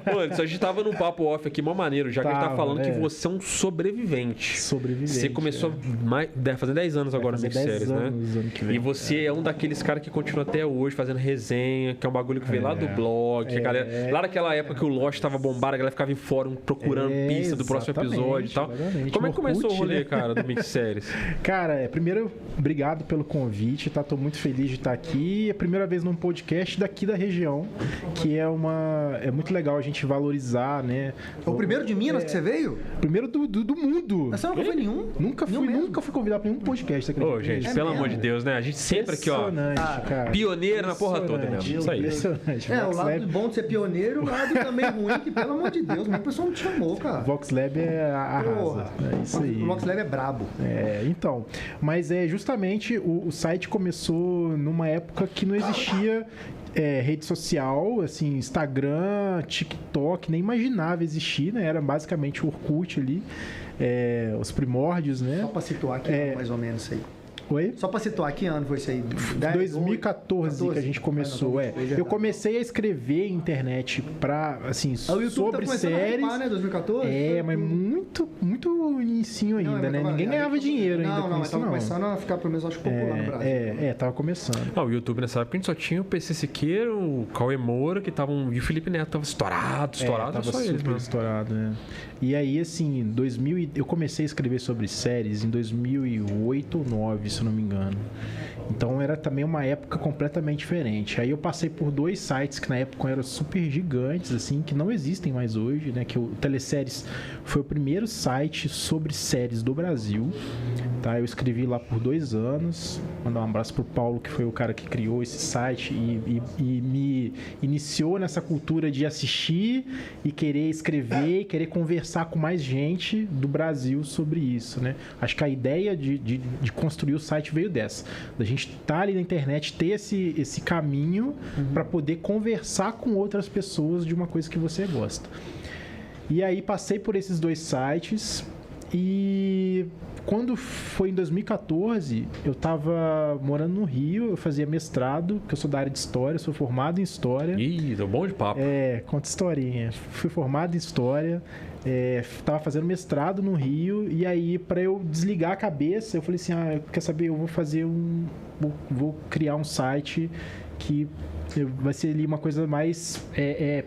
Mano, a gente tava num papo off aqui, mó maneiro, já que a gente tá falando que você é um sobrevivente. Você começou fazendo 10 anos agora no Mix Séries, né? E você é um daqueles caras que continua até hoje fazendo resenha, que é um bagulho que veio lá do blog, que a galera, lá naquela época que o Lost tava bombado, a galera ficava em fórum procurando pista do próximo episódio e tal. Como é que começou o rolê, cara, do Mix Séries? Cara, primeiro, obrigado pelo convite, tá? Tô muito feliz de estar aqui. É a primeira vez num podcast daqui da região, que é muito legal a gente valorizar, né? O primeiro de Minas que você veio? Primeiro do mundo. Mas você nunca foi nenhum? Nunca fui convidado pra nenhum podcast. Ô, gente, pelo amor de Deus, né? A gente sempre aqui, ó, cara, pioneiro na porra toda mesmo. Isso aí. Impressionante. O lado bom de ser pioneiro, o lado também ruim, que pelo amor de Deus, a pessoa não te chamou, cara. Vox Lab arrasa. É isso aí. O Vox Lab é brabo. Então, mas justamente o site começou numa época que não existia rede social, assim, Instagram, TikTok, nem imaginava existir, né? Era basicamente o Orkut ali, os primórdios, né? Só pra situar aqui, mais ou menos isso aí. Oi? Só pra situar, que ano foi isso aí? 2014 que a gente começou, Eu comecei a escrever internet pra, assim, sobre séries. A hypar, né, 2014? Mas muito inicinho ainda, né? Ninguém ganhava dinheiro ainda com isso, tava começando a ficar, pelo menos, acho popular no Brasil. Tava começando. O YouTube nessa época a gente só tinha o PC Siqueira, o Cauê Moura, que estavam... E o Felipe Neto tava estourado, tava só super eles, mano. estourado, né? E aí, assim, eu comecei a escrever sobre séries em 2008 ou 2009, se eu não me engano. Então era também uma época completamente diferente. Aí eu passei por 2 sites que na época eram super gigantes, assim, que não existem mais hoje, né? Que o Teleséries foi o primeiro site sobre séries do Brasil, tá? Eu escrevi lá por 2 anos. Mandar um abraço pro Paulo, que foi o cara que criou esse site e me iniciou nessa cultura de assistir e querer escrever e querer conversar com mais gente do Brasil sobre isso, né? Acho que a ideia de construir o site veio dessa. Da gente estar ali na internet, ter esse caminho para poder conversar com outras pessoas de uma coisa que você gosta. E aí passei por esses 2 sites e quando foi em 2014, eu estava morando no Rio, eu fazia mestrado, que eu sou da área de História, sou formado em História. Ih, deu bom de papo. Conta historinha. Fui formado em História, estava fazendo mestrado no Rio, e aí, para eu desligar a cabeça, eu falei assim, quer saber, eu vou criar um site que vai ser ali uma coisa mais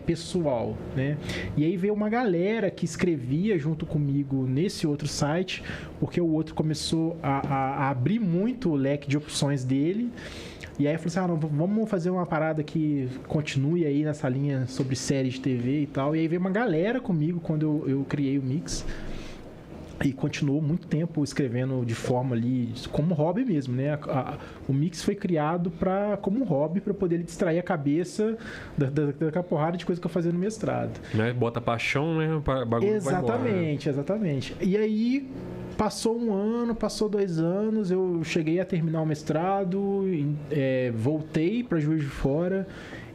pessoal, né? E aí veio uma galera que escrevia junto comigo nesse outro site, porque o outro começou a abrir muito o leque de opções dele. E aí eu falei assim, vamos fazer uma parada que continue aí nessa linha sobre séries de TV e tal. E aí veio uma galera comigo quando eu criei o Mix. E continuou muito tempo escrevendo de forma ali, como hobby mesmo, né? O Mix foi criado como um hobby para poder distrair a cabeça da porrada de coisa que eu fazia no mestrado. Né? Bota paixão, né? O bagulho exatamente. E aí, passou 1 ano, passou 2 anos, eu cheguei a terminar o mestrado, voltei para Juiz de Fora,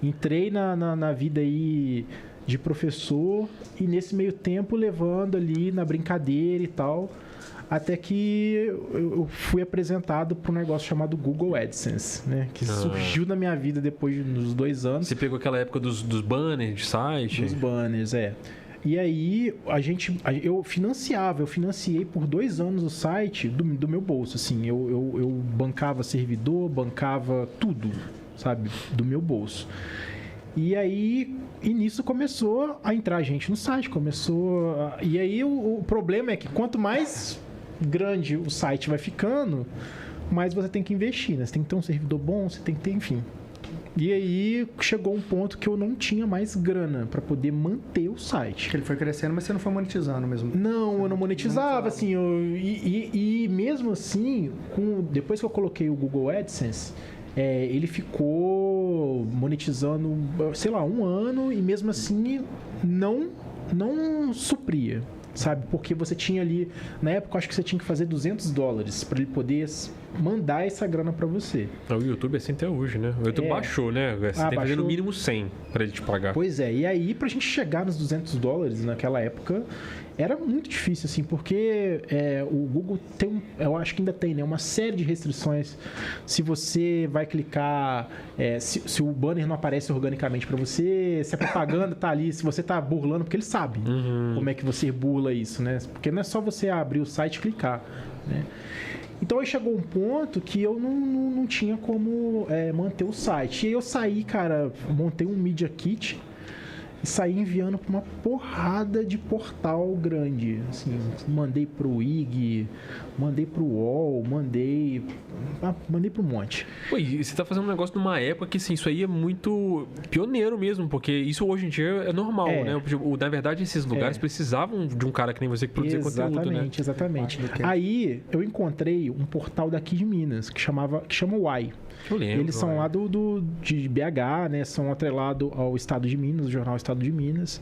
entrei na vida aí de professor e nesse meio tempo levando ali na brincadeira e tal, até que eu fui apresentado para um negócio chamado Google AdSense, né? Que surgiu na minha vida depois dos 2 anos. Você pegou aquela época dos banners de site? Dos banners, E aí, eu financiei por 2 anos o site do meu bolso, assim. Eu bancava servidor, bancava tudo, sabe? Do meu bolso. E aí, nisso começou a entrar gente no site, E aí, o problema é que quanto mais grande o site vai ficando, mais você tem que investir, né? Você tem que ter um servidor bom, você tem que ter, enfim. E aí, chegou um ponto que eu não tinha mais grana para poder manter o site. Ele foi crescendo, mas você não foi monetizando mesmo? Não, eu não monetizava, assim. E mesmo assim, depois que eu coloquei o Google AdSense, ele ficou monetizando, sei lá, 1 ano e mesmo assim não supria. sabe? Porque você tinha ali, na época, eu acho que você tinha que fazer $200 para ele poder mandar essa grana para você. O YouTube é assim até hoje, né? O YouTube baixou, né? Você tem que fazer no mínimo 100 para ele te pagar. Pois é, e aí pra gente chegar nos $200 naquela época, era muito difícil, assim, porque o Google tem, eu acho que ainda tem, né, uma série de restrições. Se você vai clicar, se o banner não aparece organicamente para você, se a propaganda tá ali, se você tá burlando, porque ele sabe como é que você burla isso, né? Porque não é só você abrir o site e clicar, né? Então aí chegou um ponto que eu não tinha como manter o site. E aí eu saí, cara, montei um Media Kit e saí enviando para uma porrada de portal grande. Assim, mandei pro IG, mandei pro UOL, mandei pro um monte. Pô, e você tá fazendo um negócio numa época que, assim, isso aí é muito pioneiro mesmo, porque isso hoje em dia é normal, né? Na verdade, esses lugares precisavam de um cara que nem você que produzia conteúdo, né? Exatamente. Aí eu encontrei um portal daqui de Minas que chama Uai. Eu lembro. Eles são lá de BH, né? São atrelados ao Estado de Minas, o jornal Estado de Minas.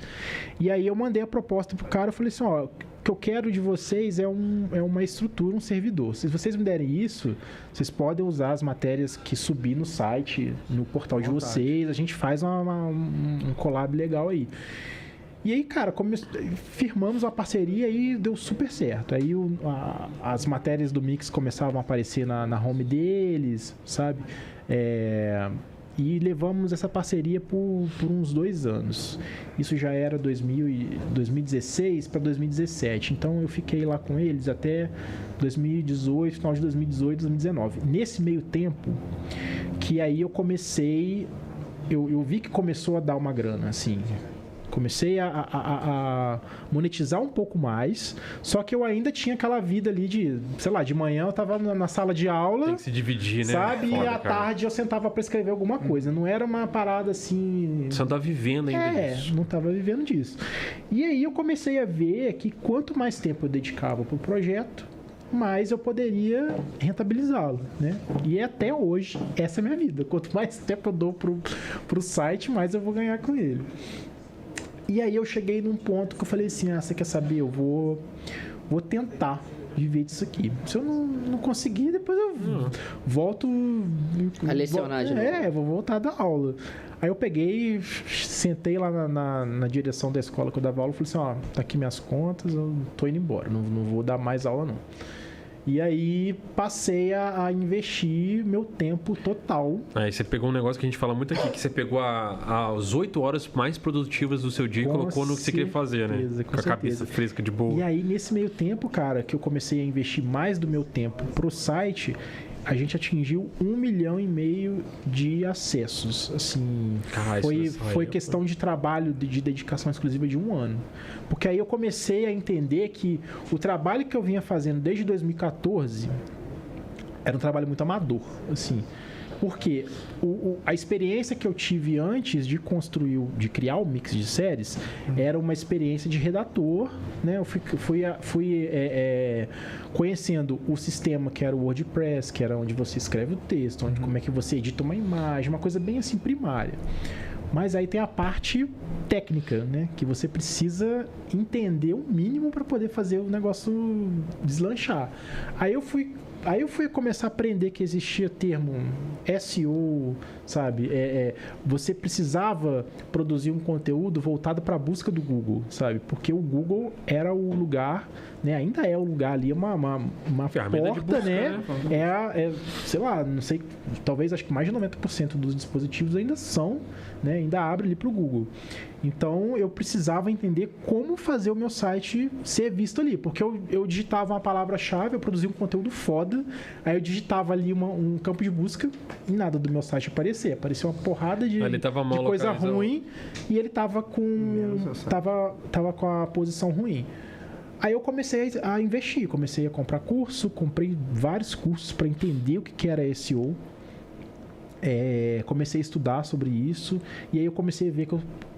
E aí eu mandei a proposta pro cara, eu falei assim, ó, o que eu quero de vocês é uma estrutura, um servidor. Se vocês me derem isso, vocês podem usar as matérias que subir no site, no portal de vocês, a gente faz um collab legal aí. E aí, cara, firmamos uma parceria e deu super certo. Aí as matérias do Mix começavam a aparecer na home deles, sabe? E levamos essa parceria por uns 2 anos. Isso já era 2016 para 2017. Então eu fiquei lá com eles até 2018, final de 2018, 2019. Nesse meio tempo, que aí eu comecei... Eu vi que começou a dar uma grana, assim... Comecei a monetizar um pouco mais, só que eu ainda tinha aquela vida ali de, sei lá, de manhã eu tava na sala de aula. Tem que se dividir, né? Sabe? E à tarde eu sentava para escrever alguma coisa. Não era uma parada assim... Você não tava vivendo ainda disso. Não tava vivendo disso. E aí eu comecei a ver que quanto mais tempo eu dedicava pro projeto, mais eu poderia rentabilizá-lo, né? E até hoje, essa é a minha vida. Quanto mais tempo eu dou pro site, mais eu vou ganhar com ele. E aí eu cheguei num ponto que eu falei assim, você quer saber? Eu vou tentar viver disso aqui. Se eu não conseguir, depois eu volto... A lecionar de novo. Vou voltar a dar aula. Aí eu peguei, sentei lá na direção da escola que eu dava aula e falei assim, tá aqui minhas contas, eu tô indo embora, não vou dar mais aula não. E aí passei a investir meu tempo total. Aí você pegou um negócio que a gente fala muito aqui, que você pegou as 8 horas mais produtivas do seu dia e colocou no que você queria fazer, né? Com a cabeça fresca de boa. E aí, nesse meio tempo, cara, que eu comecei a investir mais do meu tempo pro site, a gente atingiu 1,5 milhão de acessos. Assim, foi questão de trabalho, de dedicação exclusiva de 1 ano. Porque aí eu comecei a entender que o trabalho que eu vinha fazendo desde 2014 era um trabalho muito amador, assim. Porque a experiência que eu tive antes de criar o Mix de Séries era uma experiência de redator, né? Eu fui conhecendo o sistema que era o WordPress, que era onde você escreve o texto, como é que você edita uma imagem, uma coisa bem assim primária. Mas aí tem a parte técnica, né? Que você precisa entender o mínimo para poder fazer o negócio deslanchar. Aí eu fui começar a aprender que existia termo SEO, sabe? Você precisava produzir um conteúdo voltado para a busca do Google, sabe? Porque o Google era o lugar, né? Ainda é o lugar ali, uma porta, de busca, né? Sei lá, não sei, talvez acho que mais de 90% dos dispositivos ainda são, né? Ainda abre ali para o Google. Então, eu precisava entender como fazer o meu site ser visto ali. Porque eu digitava uma palavra-chave, eu produzia um conteúdo foda, aí eu digitava ali um campo de busca e nada do meu site aparecia. Aparecia uma porrada de coisa ruim e ele tava com a posição ruim. Aí eu comecei a investir, comecei a comprar curso, comprei vários cursos para entender o que era SEO. Comecei a estudar sobre isso e aí eu comecei a ver que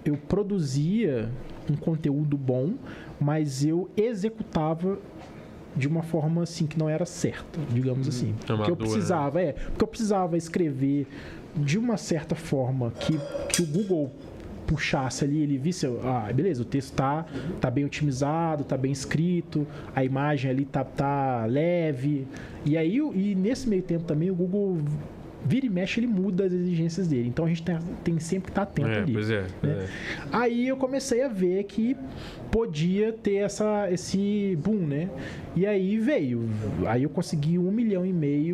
eu produzia um conteúdo bom, mas eu executava de uma forma assim que não era certa, digamos assim. Porque eu precisava escrever de uma certa forma que o Google puxasse ali, ele visse, beleza, o texto tá bem otimizado, tá bem escrito, a imagem ali tá leve. E aí, nesse meio tempo também, o Google vira e mexe, ele muda as exigências dele. Então a gente tem sempre que estar atento ali. Pois é. Aí eu comecei a ver que podia ter esse boom, né? E aí veio. Aí eu consegui 1,5 milhão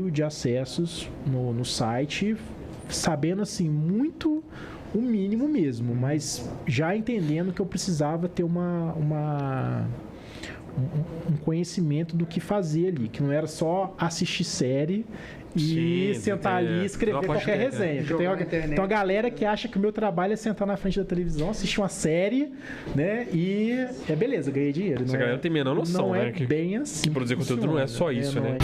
de acessos no site, sabendo assim, muito o mínimo mesmo, mas já entendendo que eu precisava ter um conhecimento do que fazer ali, que não era só assistir série e sentar ali e escrever qualquer resenha. Tem uma galera que acha que o meu trabalho é sentar na frente da televisão, assistir uma série, né? E beleza, ganhei dinheiro. Essa galera tem menor noção, não né? Bem assim. Que produzir conteúdo não é só isso, né?